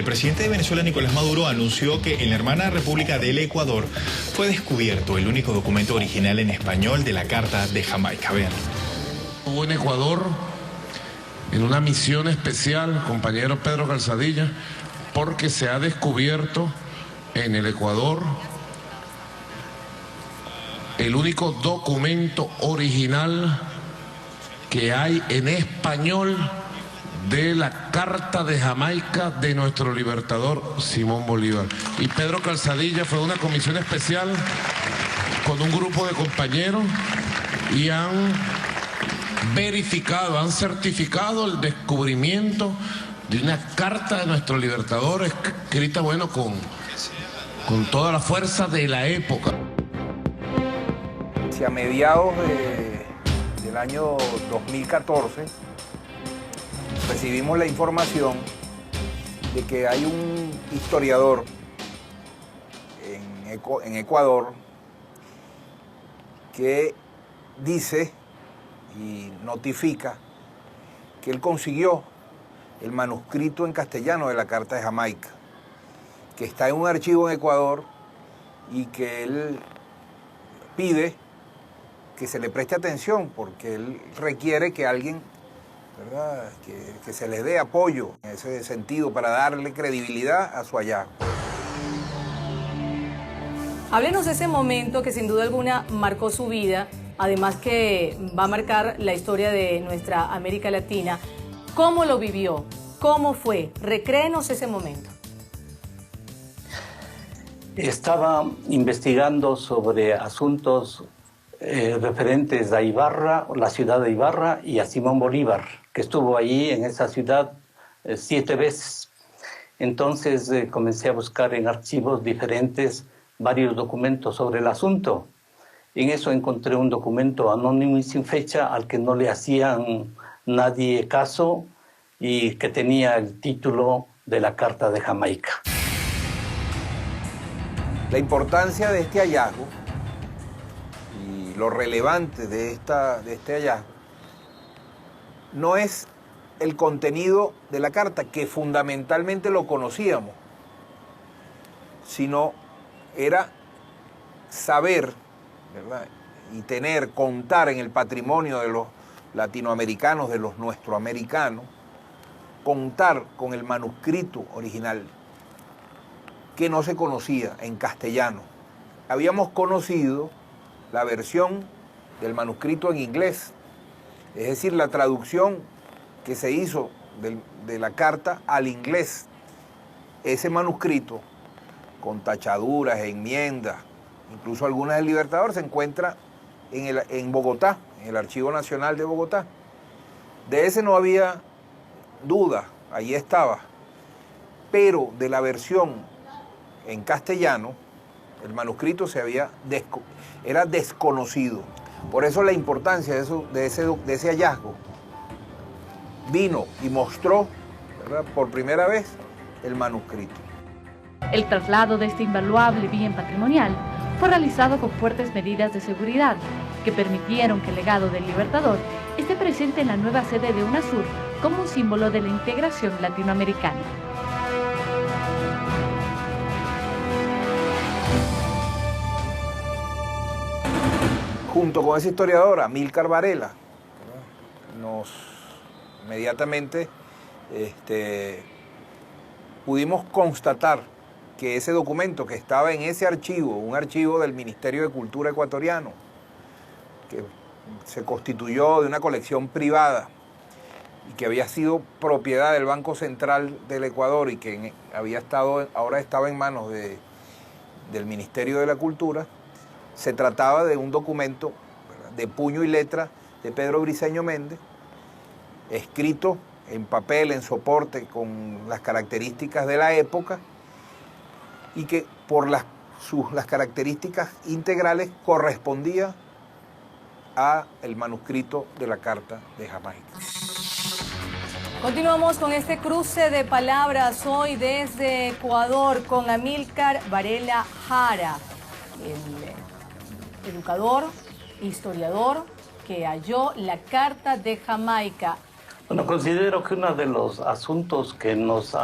El presidente de Venezuela, Nicolás Maduro, anunció que en la hermana República del Ecuador fue descubierto el único documento original en español de la Carta de Jamaica. Vean. Hubo en Ecuador, en una misión especial, compañero Pedro Calzadilla, porque se ha descubierto en el Ecuador el único documento original que hay en español de la Carta de Jamaica de nuestro libertador Simón Bolívar. Y Pedro Calzadilla fue a una comisión especial con un grupo de compañeros y han verificado, han certificado el descubrimiento de una carta de nuestro libertador escrita, bueno, con toda la fuerza de la época. A mediados del año 2014 recibimos la información de que hay un historiador en Ecuador que dice y notifica que él consiguió el manuscrito en castellano de la Carta de Jamaica, que está en un archivo en Ecuador y que él pide que se le preste atención porque él requiere que alguien, ¿verdad?, que se le dé apoyo en ese sentido para darle credibilidad a su hallazgo. Háblenos de ese momento que sin duda alguna marcó su vida, además que va a marcar la historia de nuestra América Latina. ¿Cómo lo vivió? ¿Cómo fue? Recréenos ese momento. Estaba investigando sobre asuntos referentes a Ibarra, la ciudad de Ibarra, y a Simón Bolívar, que estuvo allí en esa ciudad 7 veces. Entonces comencé a buscar en archivos diferentes varios documentos sobre el asunto. En eso encontré un documento anónimo y sin fecha al que no le hacían nadie caso y que tenía el título de la Carta de Jamaica. La importancia de este hallazgo y lo relevante de este hallazgo no es el contenido de la carta, que fundamentalmente lo conocíamos, sino era saber, ¿verdad?, y contar en el patrimonio de los latinoamericanos, de los nuestroamericanos, contar con el manuscrito original que no se conocía en castellano. Habíamos conocido la versión del manuscrito en inglés, es decir, la traducción que se hizo de la carta al inglés. Ese manuscrito, con tachaduras, enmiendas, incluso algunas del Libertador, se encuentra en Bogotá, en el Archivo Nacional de Bogotá. De ese no había duda, allí estaba. Pero de la versión en castellano, el manuscrito era desconocido. Por eso la importancia de ese hallazgo. Vino y mostró, ¿verdad?, por primera vez el manuscrito. El traslado de este invaluable bien patrimonial fue realizado con fuertes medidas de seguridad que permitieron que el legado del Libertador esté presente en la nueva sede de UNASUR como un símbolo de la integración latinoamericana. Junto con esa historiadora, Amílcar Varela, inmediatamente pudimos constatar que ese documento que estaba en ese archivo, un archivo del Ministerio de Cultura ecuatoriano, que se constituyó de una colección privada y que había sido propiedad del Banco Central del Ecuador y que ahora estaba en manos del Ministerio de la Cultura, se trataba de un documento, ¿verdad?, de puño y letra de Pedro Briceño Méndez, escrito en papel, en soporte, con las características de la época, y que por las características integrales correspondía a el manuscrito de la Carta de Jamaica. Continuamos con este cruce de palabras hoy desde Ecuador con Amílcar Varela Jara, el educador, historiador que halló la Carta de Jamaica. Bueno, considero que uno de los asuntos que nos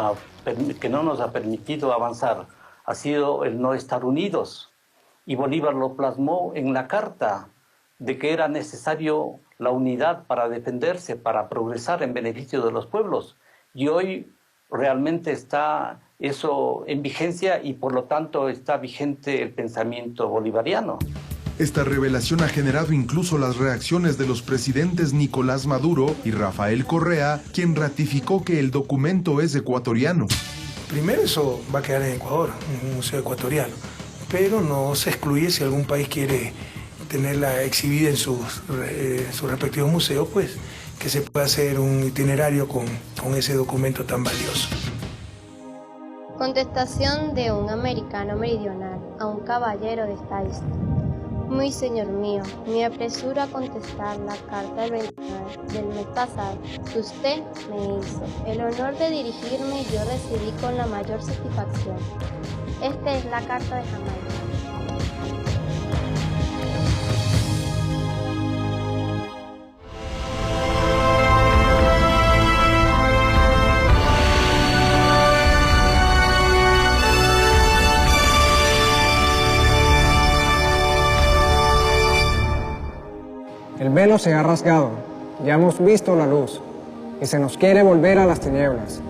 nos ha permitido avanzar ha sido el no estar unidos. Y Bolívar lo plasmó en la carta de que era necesario la unidad para defenderse, para progresar en beneficio de los pueblos. Y hoy realmente está eso en vigencia y por lo tanto está vigente el pensamiento bolivariano. Esta revelación ha generado incluso las reacciones de los presidentes Nicolás Maduro y Rafael Correa, quien ratificó que el documento es ecuatoriano. Primero, eso va a quedar en Ecuador, en un museo ecuatoriano, pero no se excluye si algún país quiere tenerla exhibida en sus respectivos museos, pues que se pueda hacer un itinerario con ese documento tan valioso. Contestación de un americano meridional a un caballero de esta isla. Muy señor mío, me apresuro a contestar la carta del 29 del mes pasado que usted me hizo. El honor de dirigirme yo recibí con la mayor satisfacción. Esta es la carta de Jamaica. El velo se ha rasgado, ya hemos visto la luz, y se nos quiere volver a las tinieblas.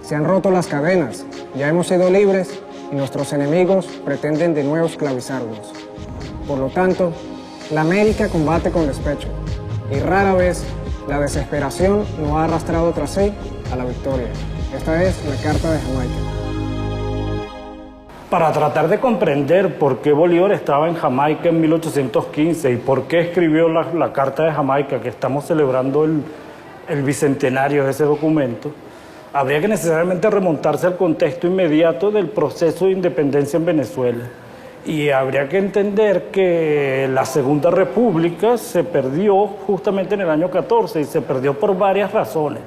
Se han roto las cadenas, ya hemos sido libres, y nuestros enemigos pretenden de nuevo esclavizarnos. Por lo tanto, la América combate con despecho, y rara vez la desesperación nos ha arrastrado tras sí a la victoria. Esta es la Carta de Jamaica. Para tratar de comprender por qué Bolívar estaba en Jamaica en 1815 y por qué escribió la Carta de Jamaica, que estamos celebrando el bicentenario de ese documento, habría que necesariamente remontarse al contexto inmediato del proceso de independencia en Venezuela. Y habría que entender que la Segunda República se perdió justamente en el año 14 y se perdió por varias razones.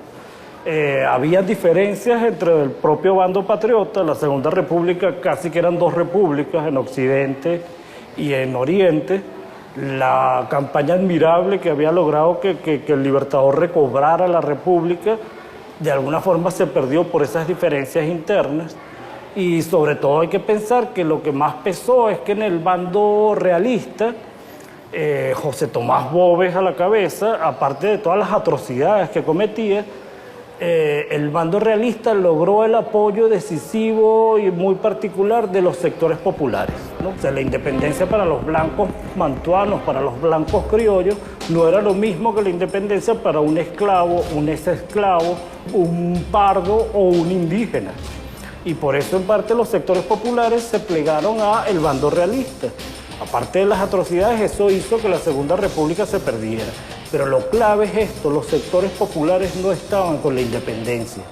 Había diferencias entre el propio bando patriota. La Segunda República casi que eran dos repúblicas, en Occidente y en Oriente. La campaña admirable que había logrado que el Libertador recobrara la República, de alguna forma se perdió por esas diferencias internas. Y sobre todo hay que pensar que lo que más pesó es que en el bando realista, José Tomás Boves a la cabeza, aparte de todas las atrocidades que cometía, el bando realista logró el apoyo decisivo y muy particular de los sectores populares, ¿no? O sea, la independencia para los blancos mantuanos, para los blancos criollos, no era lo mismo que la independencia para un esclavo, un exesclavo, un pardo o un indígena. Y por eso en parte los sectores populares se plegaron al bando realista. Aparte de las atrocidades, eso hizo que la Segunda República se perdiera. Pero lo clave es esto: los sectores populares no estaban con la independencia.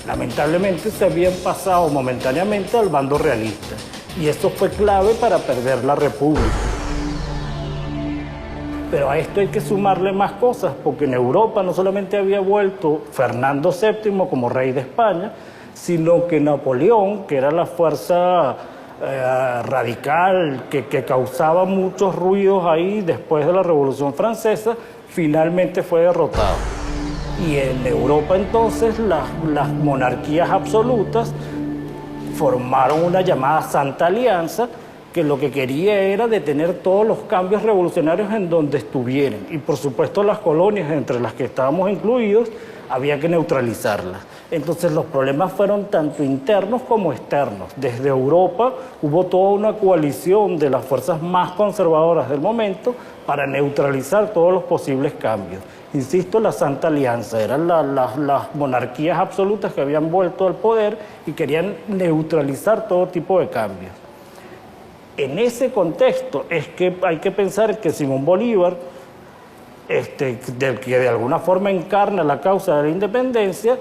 Lamentablemente se habían pasado momentáneamente al bando realista. Y eso fue clave para perder la República. Pero a esto hay que sumarle más cosas, porque en Europa no solamente había vuelto Fernando VII como rey de España, sino que Napoleón, que era la fuerza radical que causaba muchos ruidos ahí después de la Revolución Francesa, finalmente fue derrotado. Y en Europa entonces las monarquías absolutas formaron una llamada Santa Alianza, que lo que quería era detener todos los cambios revolucionarios en donde estuvieran. Y por supuesto las colonias, entre las que estábamos incluidos, había que neutralizarlas. Entonces los problemas fueron tanto internos como externos. Desde Europa hubo toda una coalición de las fuerzas más conservadoras del momento para neutralizar todos los posibles cambios. Insisto, la Santa Alianza, eran las monarquías absolutas que habían vuelto al poder y querían neutralizar todo tipo de cambios. En ese contexto es que hay que pensar que Simón Bolívar, que de alguna forma encarna la causa de la independencia,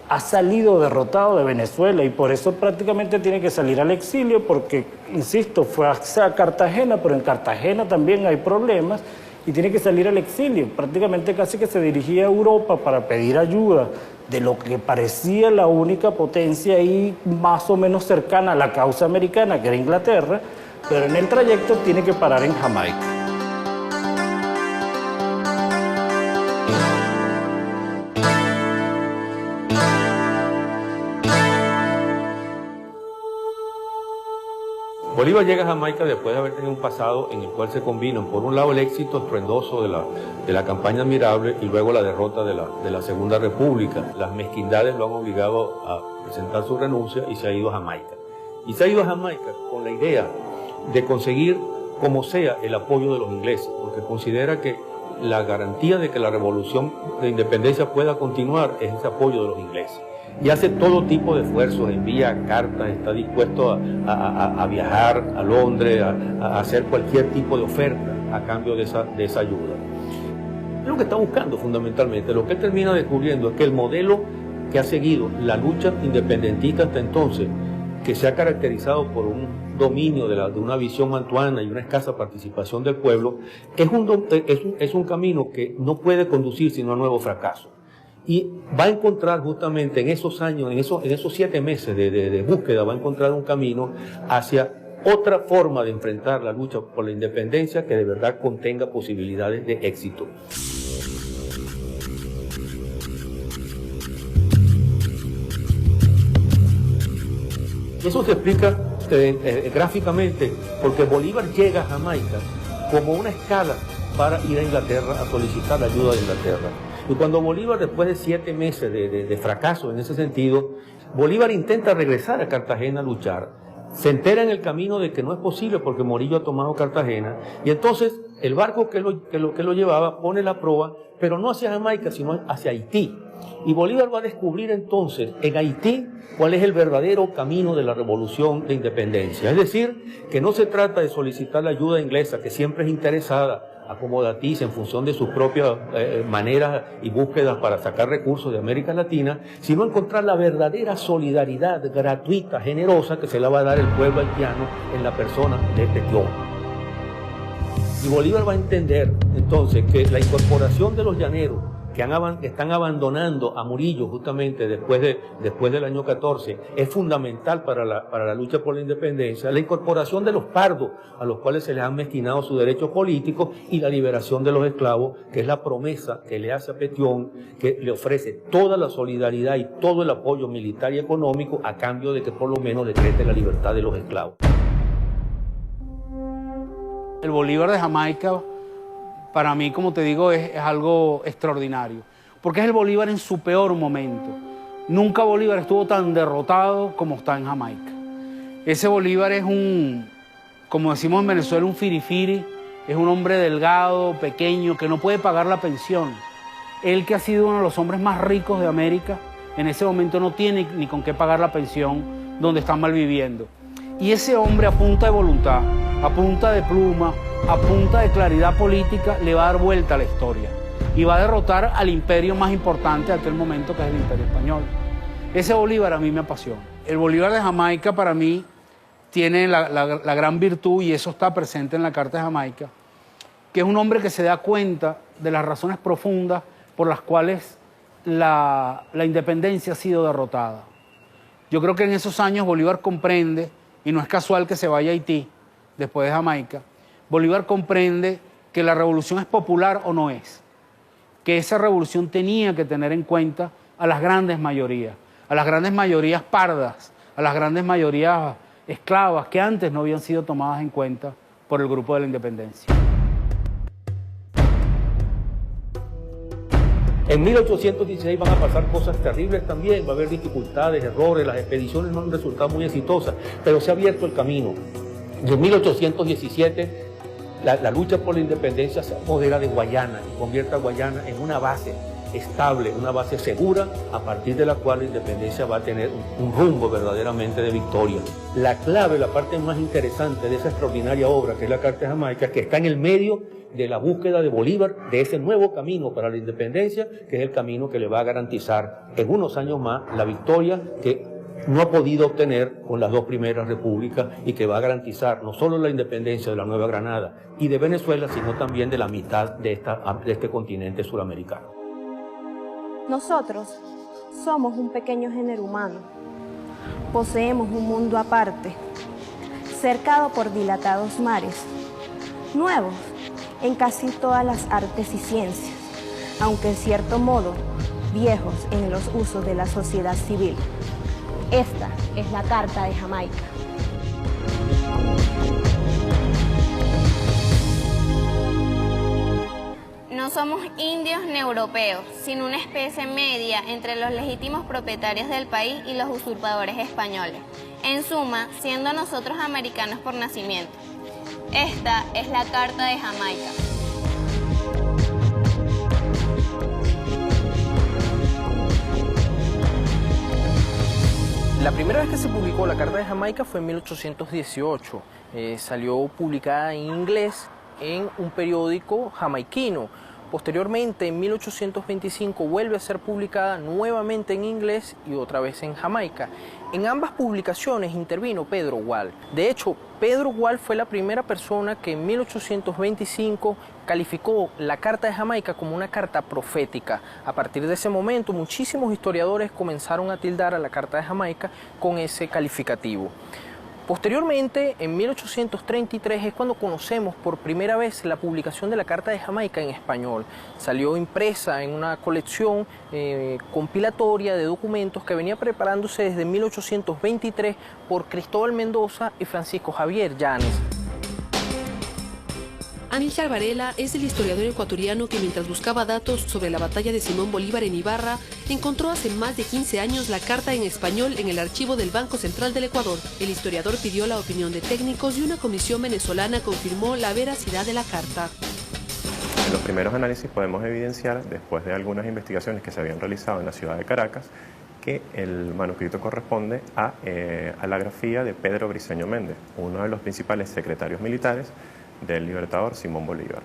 ha salido derrotado de Venezuela y por eso prácticamente tiene que salir al exilio porque, insisto, fue a Cartagena, pero en Cartagena también hay problemas y tiene que salir al exilio. Prácticamente casi que se dirigía a Europa para pedir ayuda de lo que parecía la única potencia ahí más o menos cercana a la causa americana, que era Inglaterra, pero en el trayecto tiene que parar en Jamaica. Bolívar llega a Jamaica después de haber tenido un pasado en el cual se combinan, por un lado, el éxito estruendoso de la campaña admirable y luego la derrota de la Segunda República. Las mezquindades lo han obligado a presentar su renuncia y se ha ido a Jamaica. Y se ha ido a Jamaica con la idea de conseguir, como sea, el apoyo de los ingleses, porque considera que la garantía de que la revolución de independencia pueda continuar es ese apoyo de los ingleses. Y hace todo tipo de esfuerzos, envía cartas, está dispuesto a viajar a Londres, a hacer cualquier tipo de oferta a cambio de esa ayuda. Es lo que está buscando fundamentalmente. Lo que él termina descubriendo es que el modelo que ha seguido la lucha independentista hasta entonces, que se ha caracterizado por un dominio de una visión mantuana y una escasa participación del pueblo, es un camino que no puede conducir sino a nuevos fracasos. Y va a encontrar justamente en esos años, en esos 7 meses de búsqueda, va a encontrar un camino hacia otra forma de enfrentar la lucha por la independencia que de verdad contenga posibilidades de éxito. Eso se explica gráficamente porque Bolívar llega a Jamaica como una escala para ir a Inglaterra a solicitar la ayuda de Inglaterra. Y cuando Bolívar, después de 7 meses de fracaso en ese sentido, Bolívar intenta regresar a Cartagena a luchar. Se entera en el camino de que no es posible porque Morillo ha tomado Cartagena, y entonces el barco que lo llevaba pone la proa, pero no hacia Jamaica, sino hacia Haití. Y Bolívar va a descubrir entonces en Haití cuál es el verdadero camino de la revolución de independencia. Es decir, que no se trata de solicitar la ayuda inglesa, que siempre es interesada, acomodaticia en función de sus propias maneras y búsquedas para sacar recursos de América Latina, sino encontrar la verdadera solidaridad gratuita, generosa, que se la va a dar el pueblo haitiano en la persona de Petión. Y Bolívar va a entender entonces que la incorporación de los llaneros que están abandonando a Morillo justamente después del año 14, es fundamental para la lucha por la independencia, la incorporación de los pardos, a los cuales se les han mezquinado sus derechos políticos, y la liberación de los esclavos, que es la promesa que le hace a Petión, que le ofrece toda la solidaridad y todo el apoyo militar y económico a cambio de que por lo menos decrete la libertad de los esclavos. El Bolívar de Jamaica, para mí, como te digo, es algo extraordinario, porque es el Bolívar en su peor momento. Nunca Bolívar estuvo tan derrotado como está en Jamaica. Ese Bolívar es como decimos en Venezuela, un firifiri, es un hombre delgado, pequeño, que no puede pagar la pensión. Él, que ha sido uno de los hombres más ricos de América, en ese momento no tiene ni con qué pagar la pensión donde está malviviendo. Y ese hombre, a punta de voluntad, a punta de pluma, a punta de claridad política, le va a dar vuelta a la historia y va a derrotar al imperio más importante de aquel momento, que es el Imperio Español. Ese Bolívar a mí me apasiona. El Bolívar de Jamaica para mí tiene la gran virtud, y eso está presente en la Carta de Jamaica, que es un hombre que se da cuenta de las razones profundas por las cuales la independencia ha sido derrotada. Yo creo que en esos años Bolívar comprende, y no es casual que se vaya a Haití después de Jamaica, Bolívar comprende que la revolución es popular o no es, que esa revolución tenía que tener en cuenta a las grandes mayorías pardas, a las grandes mayorías esclavas que antes no habían sido tomadas en cuenta por el grupo de la independencia. En 1816 van a pasar cosas terribles también, va a haber dificultades, errores, las expediciones no han resultado muy exitosas, pero se ha abierto el camino. Y en 1817 la lucha por la independencia se apodera de Guayana y convierte a Guayana en una base estable, una base segura, a partir de la cual la independencia va a tener un rumbo verdaderamente de victoria. La clave, la parte más interesante de esa extraordinaria obra que es la Carta de Jamaica, que está en el medio de la búsqueda de Bolívar de ese nuevo camino para la independencia, que es el camino que le va a garantizar en unos años más la victoria que no ha podido obtener con las 2 primeras repúblicas, y que va a garantizar no solo la independencia de la Nueva Granada y de Venezuela, sino también de la mitad de este continente suramericano. Nosotros somos un pequeño género humano. Poseemos un mundo aparte, cercado por dilatados mares, nuevos en casi todas las artes y ciencias, aunque en cierto modo viejos en los usos de la sociedad civil. Esta es la Carta de Jamaica. no somos indios ni europeos, sino una especie media entre los legítimos propietarios del país y los usurpadores españoles. En suma, siendo nosotros americanos por nacimiento. Esta es la Carta de Jamaica. La primera vez que se publicó la Carta de Jamaica fue en 1818. Salió publicada en inglés en un periódico jamaiquino. Posteriormente, en 1825, vuelve a ser publicada nuevamente en inglés y otra vez en Jamaica. En ambas publicaciones intervino Pedro Gual. De hecho, Pedro Gual fue la primera persona que en 1825 calificó la Carta de Jamaica como una carta profética. A partir de ese momento, muchísimos historiadores comenzaron a tildar a la Carta de Jamaica con ese calificativo. Posteriormente, en 1833 es cuando conocemos por primera vez la publicación de la Carta de Jamaica en español. Salió impresa en una colección compilatoria de documentos que venía preparándose desde 1823 por Cristóbal Mendoza y Francisco Javier Llanes. Amílcar Varela es el historiador ecuatoriano que, mientras buscaba datos sobre la batalla de Simón Bolívar en Ibarra, encontró hace más de 15 años la carta en español en el archivo del Banco Central del Ecuador. El historiador pidió la opinión de técnicos y una comisión venezolana confirmó la veracidad de la carta. En los primeros análisis podemos evidenciar, después de algunas investigaciones que se habían realizado en la ciudad de Caracas, que el manuscrito corresponde a la grafía de Pedro Briceño Méndez, uno de los principales secretarios militares del libertador Simón Bolívar.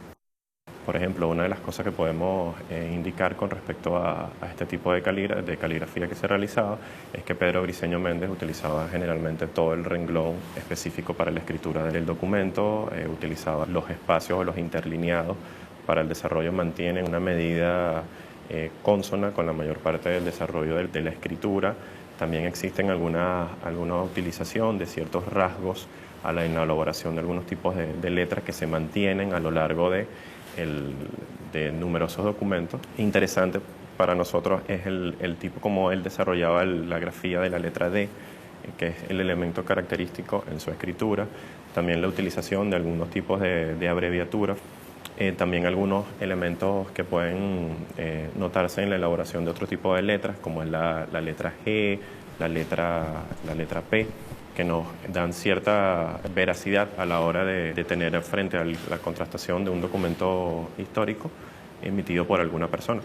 Por ejemplo, una de las cosas que podemos indicar con respecto a este tipo de caligrafía que se realizaba es que Pedro Briceño Méndez utilizaba generalmente todo el renglón específico para la escritura del documento, utilizaba los espacios o los interlineados para el desarrollo, mantiene una medida consona con la mayor parte del desarrollo de la escritura. También existen alguna utilización de ciertos rasgos a la elaboración de algunos tipos de letras que se mantienen a lo largo de numerosos documentos. Interesante para nosotros es el tipo como él desarrollaba la grafía de la letra D, que es el elemento característico en su escritura. También la utilización de algunos tipos de abreviaturas. También algunos elementos que pueden notarse en la elaboración de otro tipo de letras, como es la letra G, la letra P, que nos dan cierta veracidad a la hora de tener frente a la contrastación de un documento histórico emitido por alguna persona.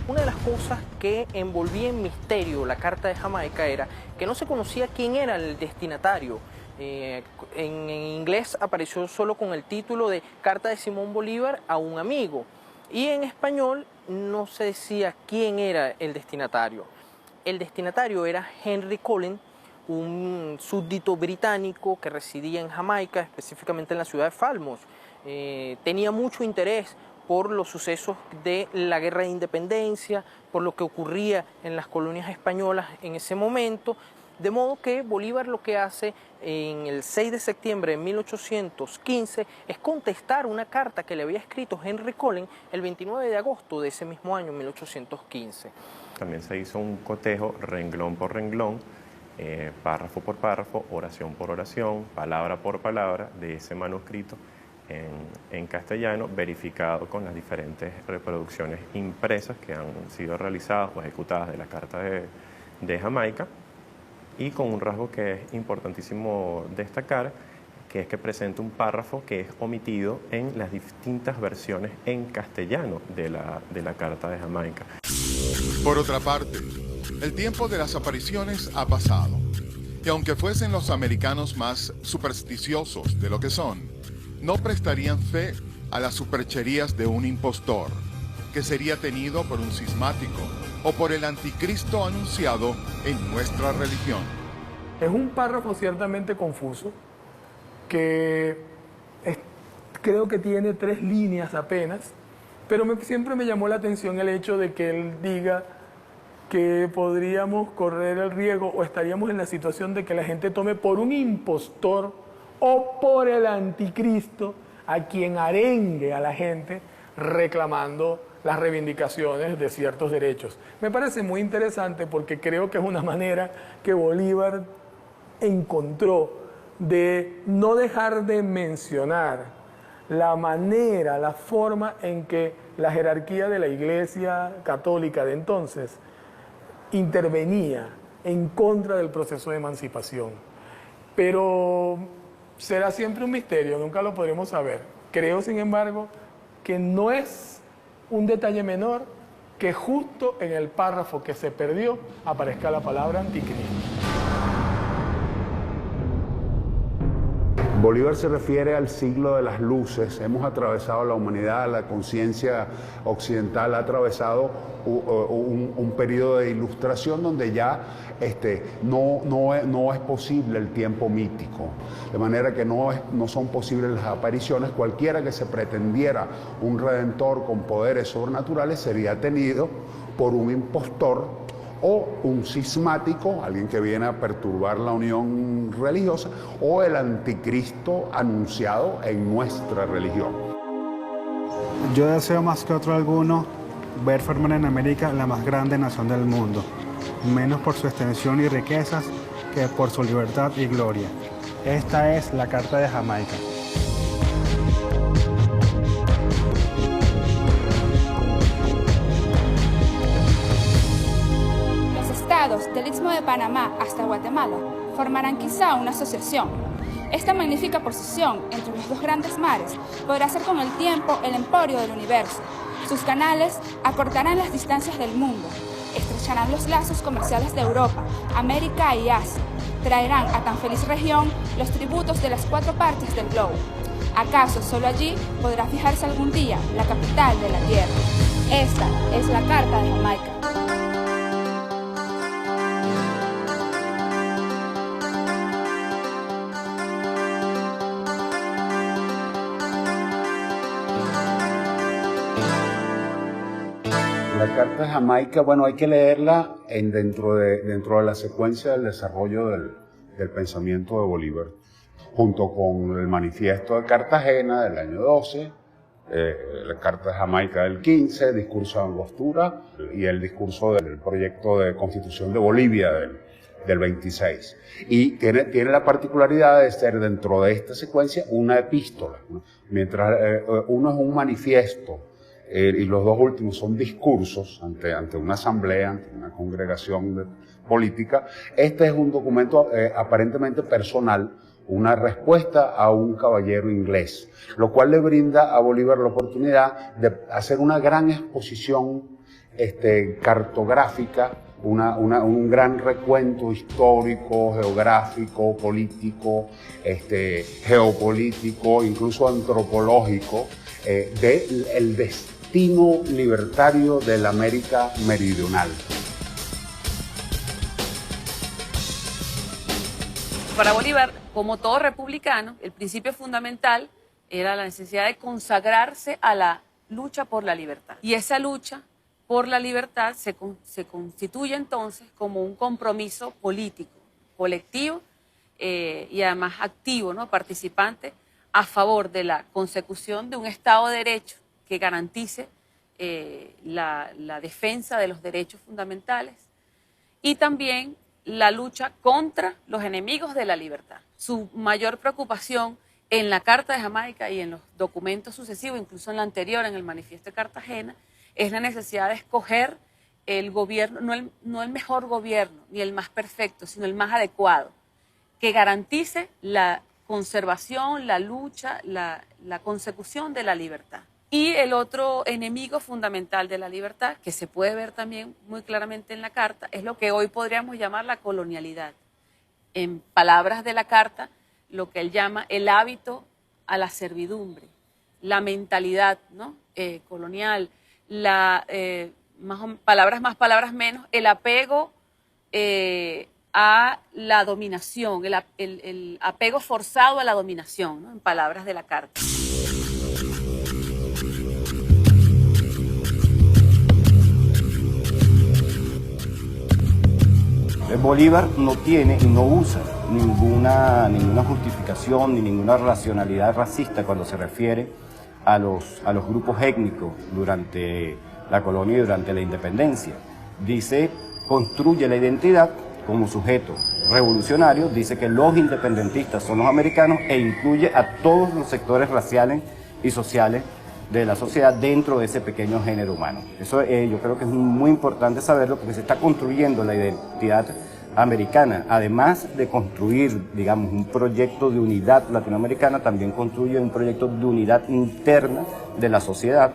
Una de las cosas que envolvía en misterio la Carta de Jamaica era que no se conocía quién era el destinatario. En inglés apareció solo con el título de Carta de Simón Bolívar a un amigo. Y en español no se decía quién era el destinatario. El destinatario era Henry Colin, un súbdito británico que residía en Jamaica, específicamente en la ciudad de Falmouth. Tenía mucho interés por los sucesos de la Guerra de Independencia, por lo que ocurría en las colonias españolas en ese momento. De modo que Bolívar lo que hace en el 6 de septiembre de 1815 es contestar una carta que le había escrito Henry Colin el 29 de agosto de ese mismo año, 1815. También se hizo un cotejo renglón por renglón, párrafo por párrafo, oración por oración, palabra por palabra de ese manuscrito en castellano, verificado con las diferentes reproducciones impresas que han sido realizadas o ejecutadas de la Carta de Jamaica. Y con un rasgo que es importantísimo destacar, que es que presenta un párrafo que es omitido en las distintas versiones en castellano de la Carta de Jamaica. Por otra parte, el tiempo de las apariciones ha pasado, y aunque fuesen los americanos más supersticiosos de lo que son, no prestarían fe a las supercherías de un impostor, que sería tenido por un cismático o por el anticristo anunciado en nuestra religión. Es un párrafo ciertamente confuso, que creo que tiene 3 líneas apenas, pero siempre me llamó la atención el hecho de que él diga que podríamos correr el riesgo o estaríamos en la situación de que la gente tome por un impostor o por el anticristo a quien arengue a la gente reclamando las reivindicaciones de ciertos derechos. Me parece muy interesante porque creo que es una manera que Bolívar encontró de no dejar de mencionar la manera, la forma en que la jerarquía de la Iglesia Católica de entonces intervenía en contra del proceso de emancipación. Pero será siempre un misterio, nunca lo podremos saber. Creo, sin embargo, que no es un detalle menor que justo en el párrafo que se perdió aparezca la palabra anticristo. Bolívar se refiere al siglo de las luces. Hemos atravesado la humanidad, la conciencia occidental ha atravesado un periodo de ilustración donde ya no es posible el tiempo mítico. De manera que no son posibles las apariciones. Cualquiera que se pretendiera un redentor con poderes sobrenaturales sería tenido por un impostor o un cismático, alguien que viene a perturbar la unión religiosa, o el anticristo anunciado en nuestra religión. Yo deseo más que otro alguno ver formar en América la más grande nación del mundo, menos por su extensión y riquezas que por su libertad y gloria. Esta es la Carta de Jamaica. Del Istmo de Panamá hasta Guatemala formarán quizá una asociación. Esta magnífica posición entre los dos grandes mares podrá ser con el tiempo el emporio del universo. Sus canales acortarán las distancias del mundo, estrecharán los lazos comerciales de Europa, América y Asia, traerán a tan feliz región los tributos de las 4 partes del globo. ¿Acaso solo allí podrá fijarse algún día la capital de la tierra? Esta es la Carta de Jamaica. La Carta de Jamaica, bueno, hay que leerla dentro de la secuencia del desarrollo del pensamiento de Bolívar, junto con el Manifiesto de Cartagena del año 12, la Carta de Jamaica del 15, Discurso de Angostura y el discurso del proyecto de Constitución de Bolivia del 26. Y tiene la particularidad de ser dentro de esta secuencia una epístola, ¿no? Mientras uno es un manifiesto, y los dos últimos son discursos ante una asamblea, ante una congregación política. Este es un documento aparentemente personal, una respuesta a un caballero inglés, lo cual le brinda a Bolívar la oportunidad de hacer una gran exposición cartográfica, un gran recuento histórico, geográfico, político, geopolítico, incluso antropológico, del destino libertario de la América meridional. Para Bolívar, como todo republicano, el principio fundamental era la necesidad de consagrarse a la lucha por la libertad. Y esa lucha por la libertad se constituye entonces como un compromiso político, colectivo y además activo, ¿no? Participante a favor de la consecución de un Estado de Derecho que garantice la defensa de los derechos fundamentales y también la lucha contra los enemigos de la libertad. Su mayor preocupación en la Carta de Jamaica y en los documentos sucesivos, incluso en la anterior, en el Manifiesto de Cartagena, es la necesidad de escoger el gobierno, no el mejor gobierno, ni el más perfecto, sino el más adecuado, que garantice la conservación, la lucha, la consecución de la libertad. Y el otro enemigo fundamental de la libertad, que se puede ver también muy claramente en la Carta, es lo que hoy podríamos llamar la colonialidad. En palabras de la Carta, lo que él llama el hábito a la servidumbre, la mentalidad, ¿no? Colonial, palabras más, palabras menos, el apego a la dominación, el apego forzado a la dominación, ¿no? En palabras de la Carta. Bolívar no tiene y no usa ninguna justificación ni ninguna racionalidad racista cuando se refiere a los grupos étnicos durante la colonia y durante la independencia. Dice, construye la identidad como sujeto revolucionario, dice que los independentistas son los americanos e incluye a todos los sectores raciales y sociales de la sociedad dentro de ese pequeño género humano. Eso yo creo que es muy importante saberlo porque se está construyendo la identidad americana. Además de construir, digamos, un proyecto de unidad latinoamericana, también construye un proyecto de unidad interna de la sociedad,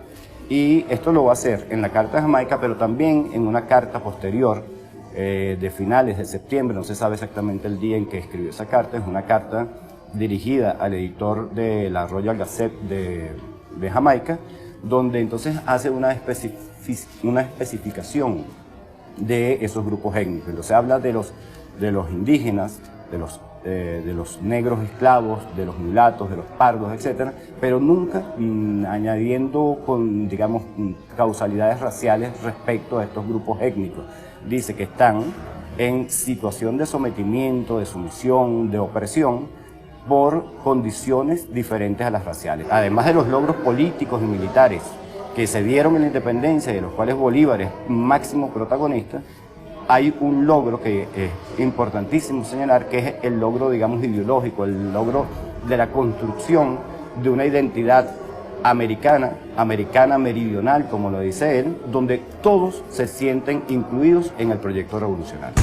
y esto lo va a hacer en la Carta de Jamaica, pero también en una carta posterior de finales de septiembre, no se sabe exactamente el día en que escribió esa carta, es una carta dirigida al editor de la Royal Gazette de Jamaica, donde entonces hace una especificación de esos grupos étnicos. Entonces habla de los indígenas, de los negros esclavos, de los mulatos, de los pardos, etcétera, pero nunca añadiendo digamos, causalidades raciales respecto a estos grupos étnicos. Dice que están en situación de sometimiento, de sumisión, de opresión, por condiciones diferentes a las raciales. Además de los logros políticos y militares que se dieron en la independencia y de los cuales Bolívar es máximo protagonista, hay un logro que es importantísimo señalar, que es el logro, digamos, ideológico, el logro de la construcción de una identidad americana meridional, como lo dice él, donde todos se sienten incluidos en el proyecto revolucionario.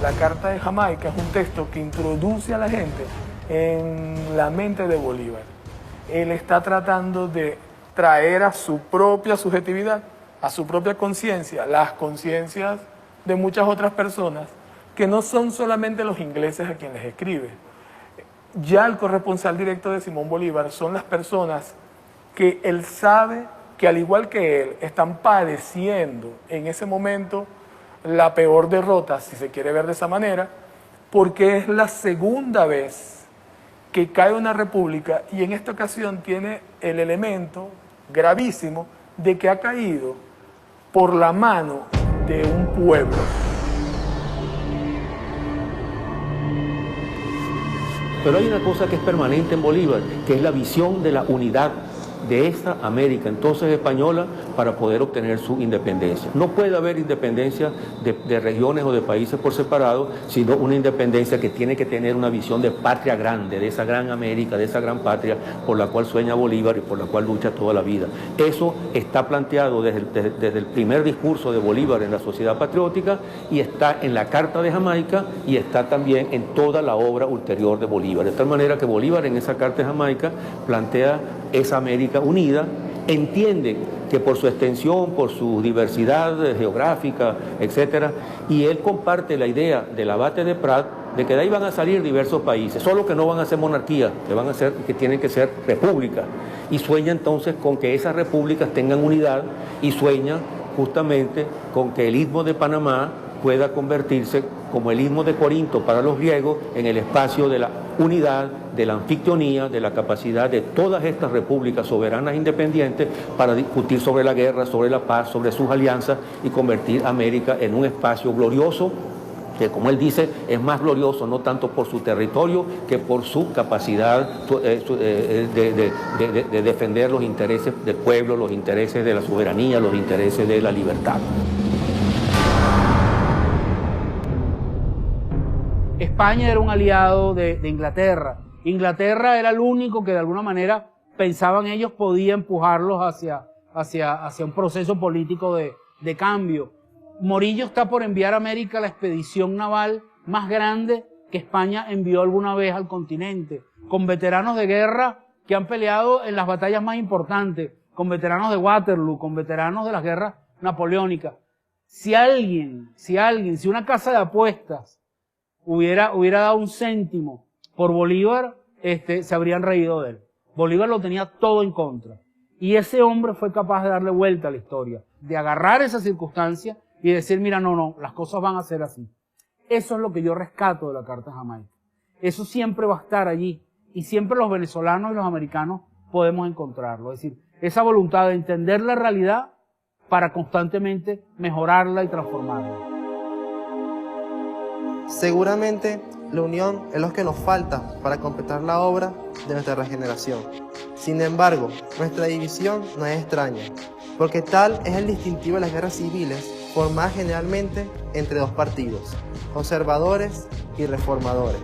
La Carta de Jamaica es un texto que introduce a la gente en la mente de Bolívar. Él está tratando de traer a su propia subjetividad, a su propia conciencia, las conciencias de muchas otras personas, que no son solamente los ingleses a quienes escribe. Ya el corresponsal directo de Simón Bolívar son las personas que él sabe que, al igual que él, están padeciendo en ese momento la peor derrota, si se quiere ver de esa manera, porque es la segunda vez que cae una república, y en esta ocasión tiene el elemento gravísimo de que ha caído por la mano de un pueblo. Pero hay una cosa que es permanente en Bolívar, que es la visión de la unidad de esta América, entonces española, para poder obtener su independencia. No puede haber independencia de regiones o de países por separado, sino una independencia que tiene que tener una visión de patria grande, de esa gran América, de esa gran patria por la cual sueña Bolívar y por la cual lucha toda la vida. Eso está planteado desde el primer discurso de Bolívar en la Sociedad Patriótica, y está en la Carta de Jamaica, y está también en toda la obra ulterior de Bolívar. De tal manera que Bolívar en esa Carta de Jamaica plantea esa América unida, entiende que por su extensión, por su diversidad geográfica, etcétera, y él comparte la idea del abate de Prat de que de ahí van a salir diversos países, solo que no van a ser monarquías, que tienen que ser repúblicas, y sueña entonces con que esas repúblicas tengan unidad, y sueña justamente con que el Istmo de Panamá pueda convertirse, como el Istmo de Corinto para los griegos, en el espacio de la unidad, de la anfictionía, de la capacidad de todas estas repúblicas soberanas independientes para discutir sobre la guerra, sobre la paz, sobre sus alianzas, y convertir a América en un espacio glorioso, que, como él dice, es más glorioso no tanto por su territorio que por su capacidad de defender los intereses del pueblo, los intereses de la soberanía, los intereses de la libertad. España era un aliado de Inglaterra. Inglaterra era el único que de alguna manera pensaban ellos podía empujarlos hacia un proceso político de cambio. Morillo está por enviar a América la expedición naval más grande que España envió alguna vez al continente, con veteranos de guerra que han peleado en las batallas más importantes, con veteranos de Waterloo, con veteranos de las guerras napoleónicas. Si una casa de apuestas hubiera dado un céntimo por Bolívar, se habrían reído de él. Bolívar lo tenía todo en contra. Y ese hombre fue capaz de darle vuelta a la historia, de agarrar esa circunstancia y decir, mira, no, las cosas van a ser así. Eso es lo que yo rescato de la Carta de Jamaica. Eso siempre va a estar allí, y siempre los venezolanos y los americanos podemos encontrarlo. Es decir, esa voluntad de entender la realidad para constantemente mejorarla y transformarla. Seguramente la unión es lo que nos falta para completar la obra de nuestra regeneración. Sin embargo, nuestra división no es extraña. porque tal es el distintivo de las guerras civiles, formadas generalmente entre dos partidos, conservadores y reformadores.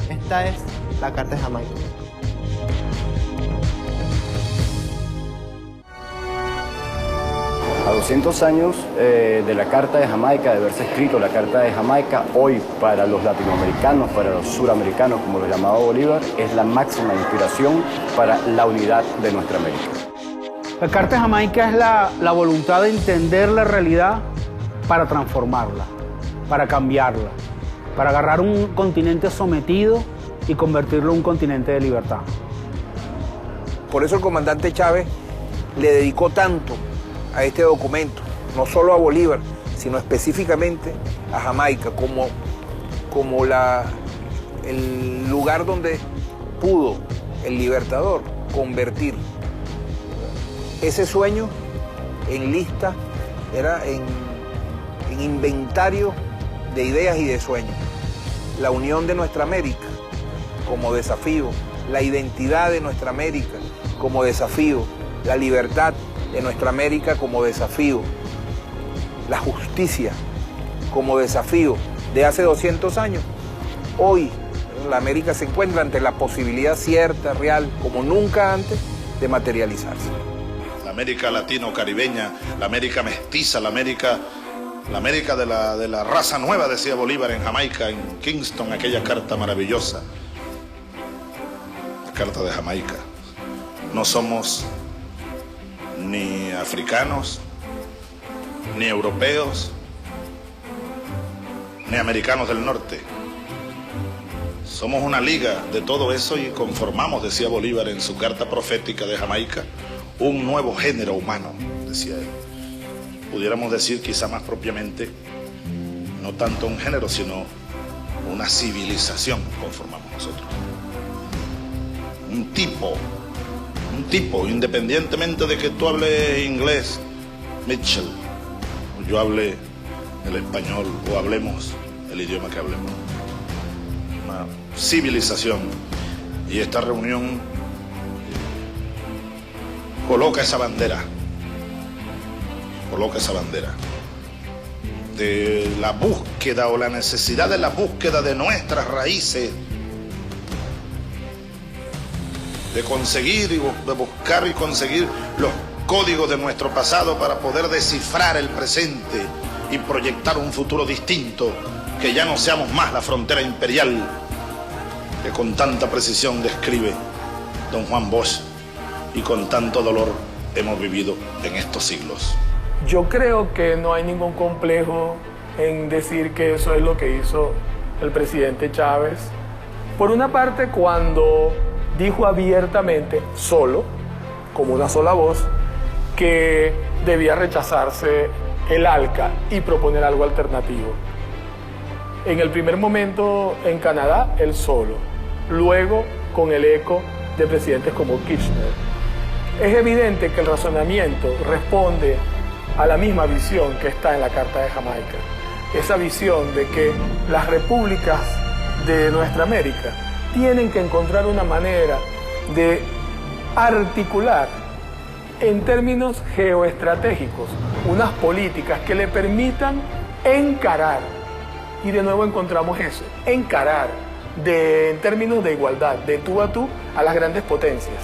Esta es la Carta de Jamaica. A 200 años de la Carta de Jamaica, de haberse escrito la Carta de Jamaica, hoy para los latinoamericanos, para los suramericanos, como lo llamaba Bolívar, es la máxima inspiración para la unidad de nuestra América. La Carta de Jamaica es la voluntad de entender la realidad para transformarla, para cambiarla, para agarrar un continente sometido y convertirlo en un continente de libertad. Por eso el comandante Chávez le dedicó tanto a este documento, no solo a Bolívar, sino específicamente a Jamaica, como el lugar donde pudo el Libertador convertir ese sueño en lista, era en inventario de ideas y de sueños. La unión de nuestra América como desafío, la identidad de nuestra América como desafío, la libertad de nuestra América como desafío, la justicia como desafío de hace 200 años. Hoy la América se encuentra ante la posibilidad cierta, real, como nunca antes, de materializarse. La América latino-caribeña, la América mestiza, la América de la raza nueva, decía Bolívar en Jamaica, en Kingston, aquella carta maravillosa. La Carta de Jamaica. No somos ni africanos, ni europeos, ni americanos del norte. Somos una liga de todo eso y conformamos, decía Bolívar en su carta profética de Jamaica, un nuevo género humano, decía él. Pudiéramos decir quizá más propiamente, no tanto un género, sino una civilización conformamos nosotros. Un tipo, independientemente de que tú hables inglés, Mitchell, o yo hable el español, o hablemos el idioma que hablemos. Una civilización. Y esta reunión coloca esa bandera de la búsqueda o la necesidad de la búsqueda de nuestras raíces, de conseguir y de buscar y conseguir los códigos de nuestro pasado para poder descifrar el presente y proyectar un futuro distinto, que ya no seamos más la frontera imperial que con tanta precisión describe don Juan Bosch y con tanto dolor hemos vivido en estos siglos. Yo creo que no hay ningún complejo en decir que eso es lo que hizo el presidente Chávez. Por una parte, cuando dijo abiertamente, solo, como una sola voz, que debía rechazarse el ALCA y proponer algo alternativo. En el primer momento en Canadá, él solo. Luego, con el eco de presidentes como Kirchner. Es evidente que el razonamiento responde a la misma visión que está en la Carta de Jamaica. Esa visión de que las repúblicas de nuestra América tienen que encontrar una manera de articular en términos geoestratégicos unas políticas que le permitan encarar, y de nuevo encontramos eso, encarar en términos de igualdad, de tú a las grandes potencias.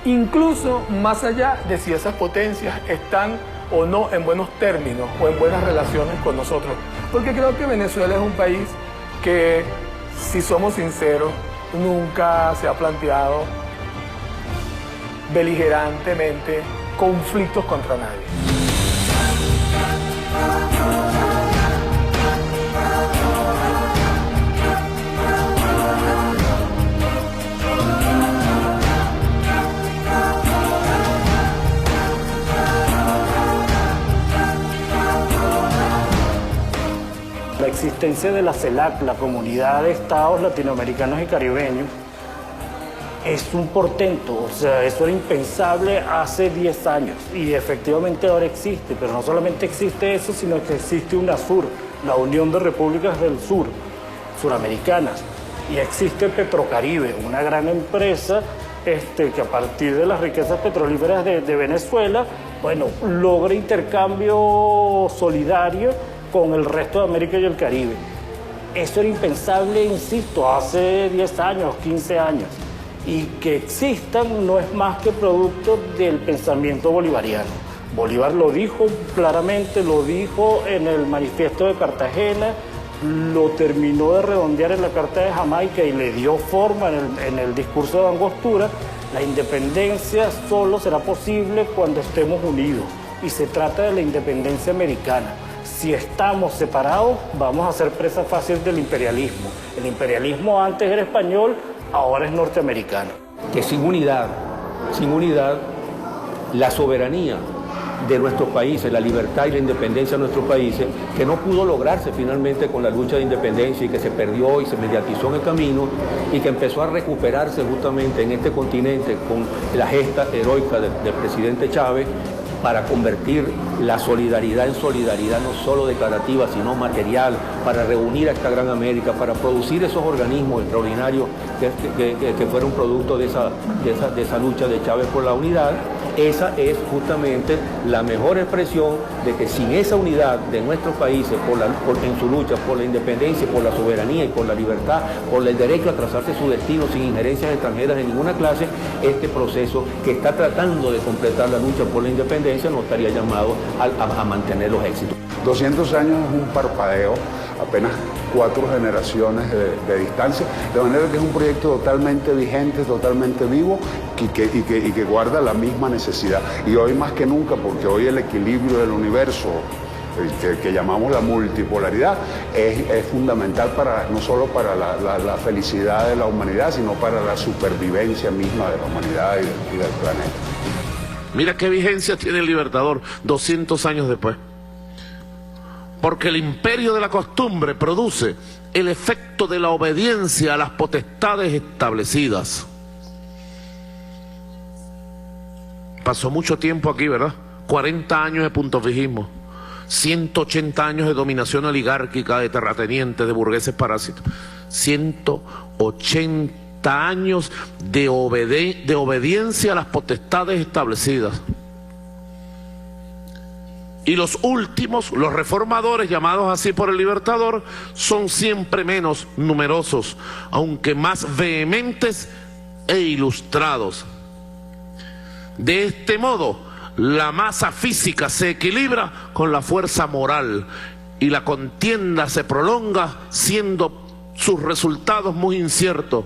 Incluso más allá de si esas potencias están o no en buenos términos o en buenas relaciones con nosotros. Porque creo que Venezuela es un país que, si somos sinceros, nunca se ha planteado beligerantemente conflictos contra nadie. La existencia de la CELAC, la Comunidad de Estados Latinoamericanos y Caribeños, es un portento. O sea, eso era impensable hace 10 años y efectivamente ahora existe, pero no solamente existe eso, sino que existe UNASUR, la Unión de Repúblicas del Sur, suramericanas, y existe Petrocaribe, una gran empresa que a partir de las riquezas petrolíferas de Venezuela Bueno, logra intercambio solidario con el resto de América y el Caribe. Eso era impensable, insisto, hace 10 años, 15 años. Y que existan no es más que producto del pensamiento bolivariano. Bolívar lo dijo claramente, lo dijo en el manifiesto de Cartagena, lo terminó de redondear en la Carta de Jamaica y le dio forma en el discurso de Angostura. La independencia solo será posible cuando estemos unidos y se trata de la independencia americana. Si estamos separados, vamos a ser presa fácil del imperialismo. El imperialismo antes era español, ahora es norteamericano. Que sin unidad, la soberanía de nuestros países, la libertad y la independencia de nuestros países, que no pudo lograrse finalmente con la lucha de independencia y que se perdió y se mediatizó en el camino y que empezó a recuperarse justamente en este continente con la gesta heroica del presidente Chávez para convertir la solidaridad en solidaridad no solo declarativa, sino material, para reunir a esta gran América, para producir esos organismos extraordinarios que fueron producto de esa lucha de Chávez por la unidad. Esa es justamente la mejor expresión de que sin esa unidad de nuestros países en su lucha por la independencia, por la soberanía y por la libertad, por el derecho a trazarse su destino sin injerencias extranjeras de ninguna clase, este proceso que está tratando de completar la lucha por la independencia no estaría llamado a mantener los éxitos. 200 años es un parpadeo, apenas 4 generaciones de distancia, de manera que es un proyecto totalmente vigente, totalmente vivo y que guarda la misma necesidad. Y hoy más que nunca, porque hoy el equilibrio del universo, que llamamos la multipolaridad, es fundamental no solo para la felicidad de la humanidad, sino para la supervivencia misma de la humanidad y del planeta. Mira qué vigencia tiene el Libertador 200 años después. Porque el imperio de la costumbre produce el efecto de la obediencia a las potestades establecidas. Pasó mucho tiempo aquí, ¿verdad? 40 años de puntofijismo, 180 años de dominación oligárquica, de terratenientes, de burgueses parásitos, 180 años de obediencia a las potestades establecidas. Y los últimos, los reformadores, llamados así por el Libertador, son siempre menos numerosos, aunque más vehementes e ilustrados. De este modo, la masa física se equilibra con la fuerza moral y la contienda se prolonga, siendo sus resultados muy inciertos.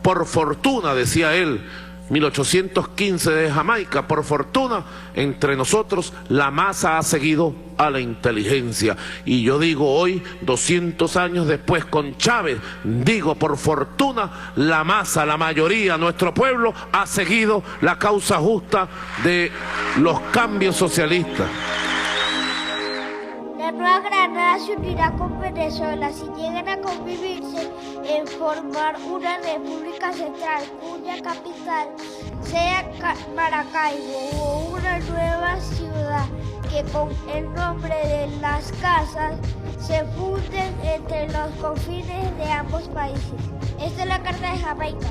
Por fortuna, decía él, 1815 de Jamaica, por fortuna, entre nosotros la masa ha seguido a la inteligencia. Y yo digo hoy, 200 años después con Chávez, digo por fortuna, la masa, la mayoría, nuestro pueblo ha seguido la causa justa de los cambios socialistas. La Nueva Granada se unirá con Venezuela si llegan a convivirse en formar una república central cuya capital sea Maracaibo o una nueva ciudad que con el nombre de Las Casas se funden entre los confines de ambos países. Esta es la Carta de Jamaica.